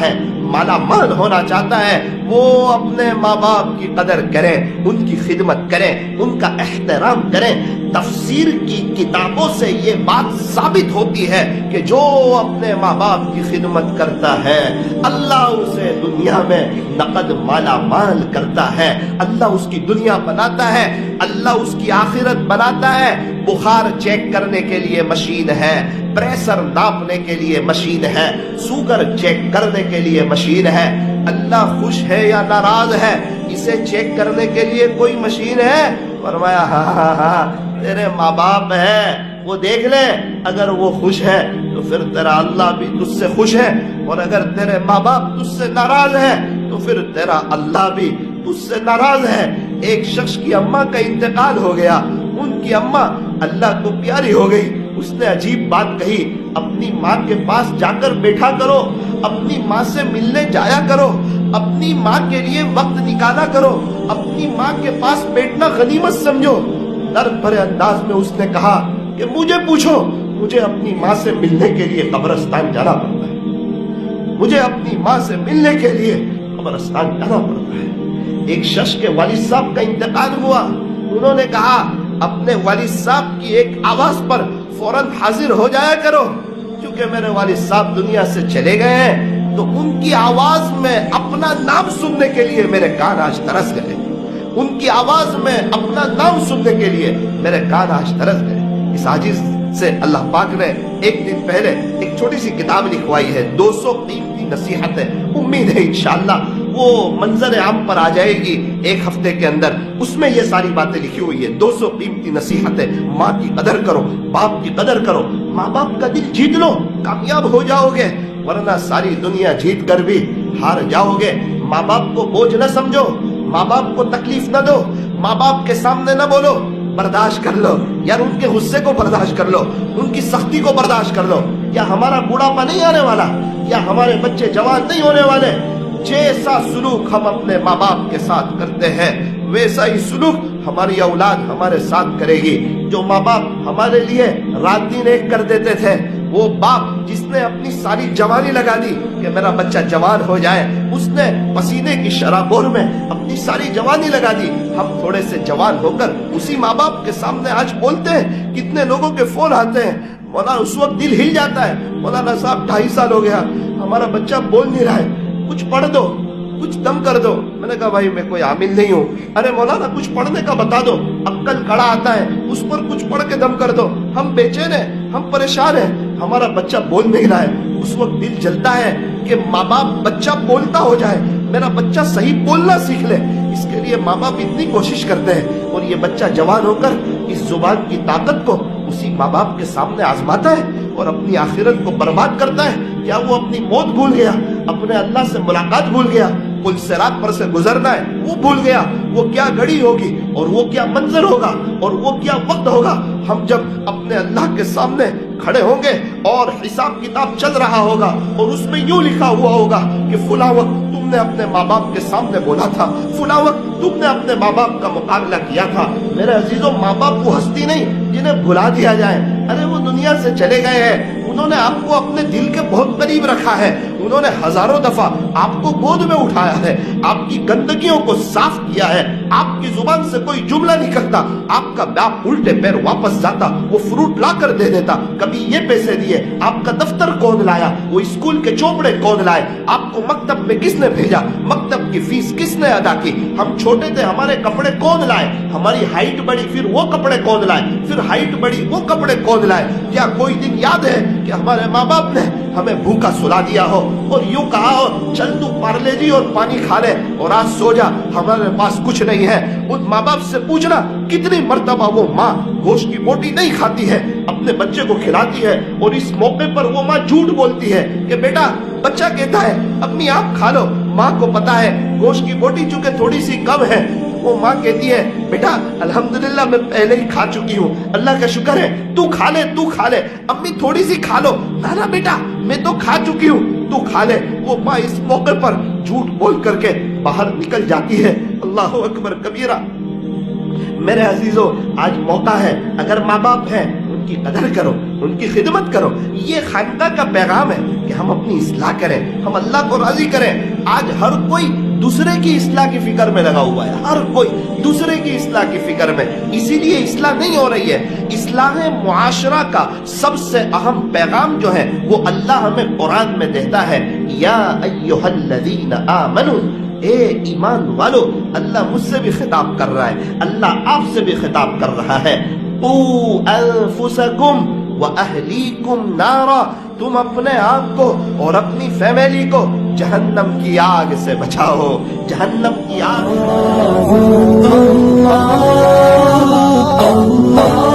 ہے، مالا مال ہونا چاہتا ہے، وہ اپنے ماں باپ کی قدر کریں، ان کی خدمت کریں، ان کا احترام کریں۔ تفسیر کی کتابوں سے یہ بات ثابت ہوتی ہے کہ جو اپنے ماں باپ کی خدمت کرتا ہے اللہ اسے دنیا میں نقد مالا مال کرتا ہے، اللہ اس کی دنیا بناتا ہے، اللہ اس کی آخرت بناتا ہے۔ بخار چیک کرنے کے لیے مشین ہے، پریشر ناپنے کے لیے مشین ہے، شوگر چیک کرنے کے لیے مشین ہے۔ اللہ خوش ہے یا ناراض ہے اسے چیک کرنے کے لیے کوئی مشین ہے؟ فرمایا ہاں تیرے ماں باپ ہے وہ دیکھ لے، اگر وہ خوش ہے تو پھر تیرا اللہ بھی تجھ سے خوش ہے، اور اگر تیرے ماں باپ تجھ سے ناراض ہے تو پھر تیرا اللہ بھی تجھ سے ناراض ہے۔ ایک شخص کی اماں کا انتقال ہو گیا، ان کی اماں اللہ کو پیاری ہو گئی، اس نے عجیب بات کہی، اپنی ماں کے پاس جا کر بیٹھا کرو، اپنی ماں سے ملنے جایا کرو، اپنی ماں کے لیے وقت نکالا کرو، اپنی ماں کے پاس بیٹھنا غنیمت سمجھو۔ درد بھرے انداز میں اس نے کہا کہ مجھے پوچھو، مجھے اپنی ماں سے ملنے کے لیے قبرستان جانا پڑتا ہے، مجھے اپنی ماں سے ملنے کے لیے قبرستان جانا پڑتا ہے۔ ایک شخص کے والد صاحب کا انتقال ہوا، انہوں نے کہا اپنے والد صاحب کی ایک آواز پر فوراً حاضر ہو جایا کرو، کیونکہ میرے والد صاحب دنیا سے چلے گئے ہیں تو ان کی آواز میں اپنا نام سننے کے لیے میرے کان آج ترس گئے، ان کی آواز میں اپنا نام سننے کے لیے میرے کان آج ترس گئے۔ اس عاجز سے اللہ پاک نے ایک دن پہلے ایک چھوٹی سی کتاب لکھوائی ہے، 200 قیمتی نصیحتیں، امید ہے انشاءاللہ وہ منظر عام پر آ جائے گی ایک ہفتے کے اندر۔ اس میں یہ ساری باتیں لکھی ہوئی ہے، 200 قیمتی نصیحتیں۔ ماں کی قدر کرو، باپ کی قدر کرو، ماں باپ کا دل جیت لو، کامیاب ہو جاؤ گے، ورنہ ساری دنیا جیت کر بھی ہار جاؤ گے۔ ماں باپ کو بوجھ نہ سمجھو، ماں باپ کو تکلیف نہ دو، ماں باپ کے سامنے نہ بولو، برداشت کر لو، یار ان کے غصے کو برداشت کر لو، ان کی سختی کو برداشت کر لو۔ کیا ہمارا بوڑھاپا نہیں آنے والا؟ کیا ہمارے بچے جوان نہیں ہونے والے؟ جیسا سلوک ہم اپنے ماں باپ کے ساتھ کرتے ہیں ویسا ہی سلوک ہماری اولاد ہمارے ساتھ کرے گی۔ جو ماں باپ ہمارے لیے رات دن ایک کر دیتے تھے، وہ باپ جس نے اپنی ساری جوانی لگا دی کہ میرا بچہ جوان ہو جائے، اس نے پسینے کی شرابور میں اپنی ساری جوانی لگا دی۔ ہم تھوڑے سے جوان ہو کر اسی ماں باپ کے سامنے آج بولتے ہیں، کتنے لوگوں کے فون آتے ہیں، مولانا اس وقت دل ہل جاتا ہے، مولانا صاحب 2.5 سال ہو گیا ہمارا بچہ بول نہیں رہا ہے، کچھ پڑھ دو، کچھ دم کر دو۔ میں نے کہا بھائی میں کوئی عامل نہیں ہوں۔ ارے مولانا کچھ پڑھنے کا بتا دو، عقل کڑا آتا ہے اس پر کچھ پڑھ کے دم کر دو۔ ہم بے چین ہیں، ہم پریشان ہیں، ہمارا بچہ بول نہیں رہا ہے۔ اس وقت دل جلتا ہے کہ ماں باپ بچہ بولتا ہو جائے، میرا بچہ صحیح بولنا سیکھ لے۔ اس کے لیے ماں باپ اتنی کوشش کرتے ہیں، اور یہ بچہ جوان ہو کر اس زبان کی طاقت کو اسی ماں باپ کے سامنے آزماتا ہے اور اپنی آخرت کو برباد کرتا ہے۔ کیا وہ اپنی موت بھول گیا؟ اپنے اللہ سے ملاقات بھول گیا؟ پل صراط پر سے گزرنا ہے وہ بھول گیا؟ وہ کیا گھڑی ہوگی اور وہ کیا منظر ہوگا اور وہ کیا وقت ہوگا؟ ہم جب اپنے اللہ کے سامنے کھڑے ہوں گے اور حساب کتاب چل رہا ہوگا اور اس میں یوں لکھا ہوا ہوگا کہ فلاں وقت تم نے اپنے ماں باپ کے سامنے بولا تھا، فلاں وقت تم نے اپنے ماں باپ کا مقابلہ کیا تھا۔ میرے عزیزوں، ماں باپ کو ہستی نہیں جنہیں بھلا دیا جائے۔ ارے وہ دنیا سے چلے گئے ہیں، انہوں نے آپ کو اپنے دل کے بہت قریب رکھا ہے، انہوں نے ہزاروں دفعہ آپ کو گود میں اٹھایا ہے، آپ کی گندگیوں کو صاف کیا ہے، آپ کی زبان سے کوئی جملہ نکلتا آپ کا باپ الٹے پیر واپس جاتا، وہ فروٹ لا کر دے دیتا، کبھی یہ پیسے دیے، آپ کا دفتر کون لایا، وہ اسکول کے چوپڑے کون لائے، آپ کو مکتب میں کس نے بھیجا، مکتب کی فیس کس نے ادا کی، ہم چھوٹے تھے ہمارے کپڑے کون لائے، ہماری ہائٹ بڑی پھر وہ کپڑے کون لائے، پھر ہائٹ بڑی وہ کپڑے کون لائے۔ کیا کوئی دن یاد ہے کہ ہمارے ماں باپ نے ہمیں بھوکا سلا دیا ہو اور یوں کہا ہو چل تو پارلے جی اور پانی کھا لے اور آج سو جا، ہمارے پاس کچھ نہیں ہے؟ ان ماں باپ سے پوچھنا کتنی مرتبہ وہ ماں گوشت کی بوٹی نہیں کھاتی ہے، اپنے بچے کو کھلاتی ہے، اور اس موقع پر وہ ماں جھوٹ بولتی ہے کہ بیٹا، بچہ کہتا ہے امی آپ کھا لو، ماں کو پتا ہے گوشت کی بوٹی چونکہ تھوڑی سی کم ہے، وہ ماں کہتی ہے بیٹا الحمدللہ میں پہلے ہی کھا چکی ہوں، اللہ کا شکر ہے، تو کھا لے تو کھا لے، امی تھوڑی سی کھا لو، نانا بیٹا میں تو کھا چکی ہوں تو کھا لے۔ وہ ماں اس موقع پر جھوٹ بول کر کے باہر نکل جاتی ہے۔ اللہ اکبر کبیرہ۔ میرے عزیزوں، آج موقع ہے، اگر ماں باپ ہیں ان کی قدر کرو، ان کی خدمت کرو. یہ خانقاہ کا پیغام ہے کہ ہم اپنی اصلاح کریں, ہم اللہ کو راضی کریں. آج ہر کوئی دوسرے کی اصلاح کی فکر میں لگا ہوا ہے, ہر کوئی دوسرے کی اصلاح کی فکر میں, اسی لیے اصلاح نہیں ہو رہی ہے. اصلاح معاشرہ کا سب سے اہم پیغام جو ہے وہ اللہ ہمیں قرآن میں دیتا ہے, یا ایھا الذین آمنوا, اے ایمان والو. اللہ مجھ سے بھی خطاب کر رہا ہے, اللہ آپ سے بھی خطاب کر رہا ہے. قوا انفسکم واہلیکم نارا, تم اپنے آپ کو اور اپنی فیملی کو جہنم کی آگ سے بچاؤ, جہنم کی آگ سے.